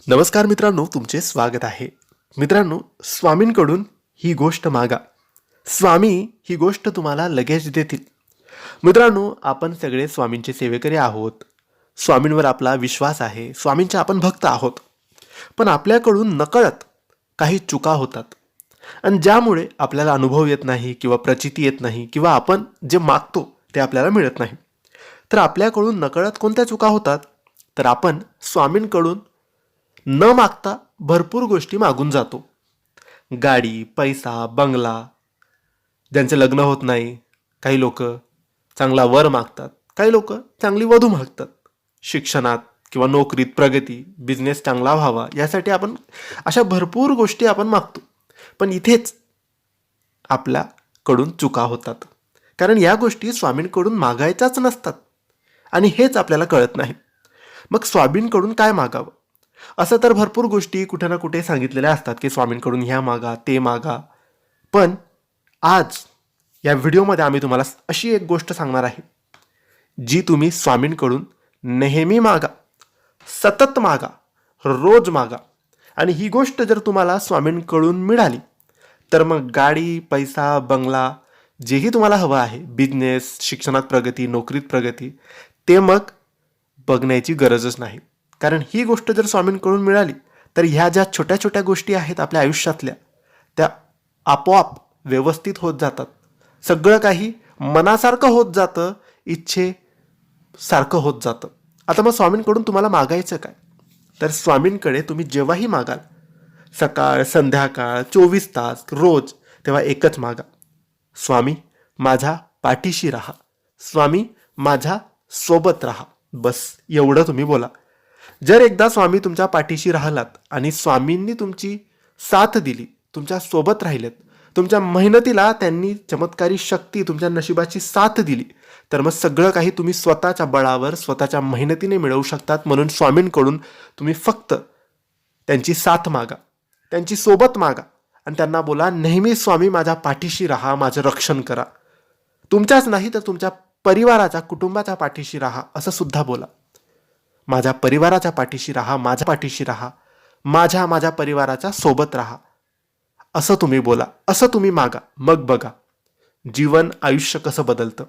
नमस्कार मित्रांनो, तुमचे स्वागत आहे. मित्रांनो, स्वामींकडून ही गोष्ट मागा. स्वामी ही गोष्ट तुम्हाला लगेच देतील. मित्रांनो, आपण सगळे स्वामींचे सेवेकरी आहोत. स्वामींवर आपला विश्वास आहे. स्वामींचे आपण भक्त आहोत. पण आपल्याकडून नकळत काही चुका होतात आणि ज्यामुळे आपल्याला अनुभव येत नाही किंवा प्रचिती येत नाही किंवा आपण जे मागतो ते आपल्याला मिळत नाही. तर आपल्याकडून नकळत कोणत्या चुका होतात? तर आपण स्वामींकडून न मागता भरपूर गोष्टी मागून जातो. गाडी, पैसा, बंगला, ज्यांचे लग्न होत नाही. काही लोक चांगला वर मागतात, काही लोक चांगली वधू मागतात. शिक्षणात किंवा नोकरीत प्रगती, बिझनेस चांगला व्हावा यासाठी आपण अशा भरपूर गोष्टी आपण मागतो. पण इथेच आपल्याकडून चुका होतात, कारण या गोष्टी स्वामींकडून मागायच्याच नसतात आणि हेच आपल्याला कळत नाही. मग स्वामींकडून काय मागावं? असं तर भरपूर गोष्टी कुठे ना कुठे सांगितलेल्या असतात की स्वामींकडून ह्या मागा, ते मागा. पण आज या व्हिडिओमध्ये आम्ही तुम्हाला अशी एक गोष्ट सांगणार आहे जी तुम्ही स्वामींकडून नेहमी मागा, सतत मागा, रोज मागा. आणि ही गोष्ट जर तुम्हाला स्वामींकडून मिळाली तर मग गाडी, पैसा, बंगला, जेही तुम्हाला हवं आहे, बिझनेस, शिक्षणात प्रगती, नोकरीत प्रगती, ते मग बघण्याची गरजच नाही. कारण ही गोष्ट जर स्वामींकडून मिळाली तर ह्या ज्या छोट्या छोट्या गोष्टी आहेत आपल्या आयुष्यातल्या, त्या आपोआप व्यवस्थित होत जातात. सगळं काही मनासारखं होत जातं, इच्छेसारखं होत जातं. आता मग स्वामींकडून तुम्हाला मागायचं काय? तर स्वामींकडे तुम्ही जेव्हाही मागाल, सकाळ, संध्याकाळ, 24 तास, रोज, तेव्हा एकच मागा: स्वामी माझ्या पाठीशी राहा, स्वामी माझ्या सोबत राहा. बस एवढं तुम्ही बोला. जर एकदा स्वामी तुमच्या पाठीशी राहिलात आणि स्वामींनी तुमची साथ दिली, तुमच्या सोबत राहिलेत, तुमच्या मेहनतीला त्यांनी चमत्कारी शक्ती, तुमच्या नशिबाची साथ दिली, तर मग सगळं काही तुम्ही स्वतःच्या बळावर, स्वतःच्या मेहनतीने मिळवू शकतात. म्हणून स्वामींकडून तुम्ही फक्त त्यांची साथ मागा, त्यांची सोबत मागा आणि त्यांना बोला, नेहमी स्वामी माझ्या पाठीशी राहा, माझं रक्षण करा. तुमच्याच नाही तर तुमच्या परिवाराच्या, कुटुंबाच्या पाठीशी राहा असं सुद्धा बोला. माझ्या परिवाराच्या पाठीशी राहा, माझ्या पाठीशी राहा, माझ्या परिवाराच्या सोबत राहा, असं तुम्ही बोला, असं तुम्ही मागा. मग बघा जीवन, आयुष्य कसं बदलतं.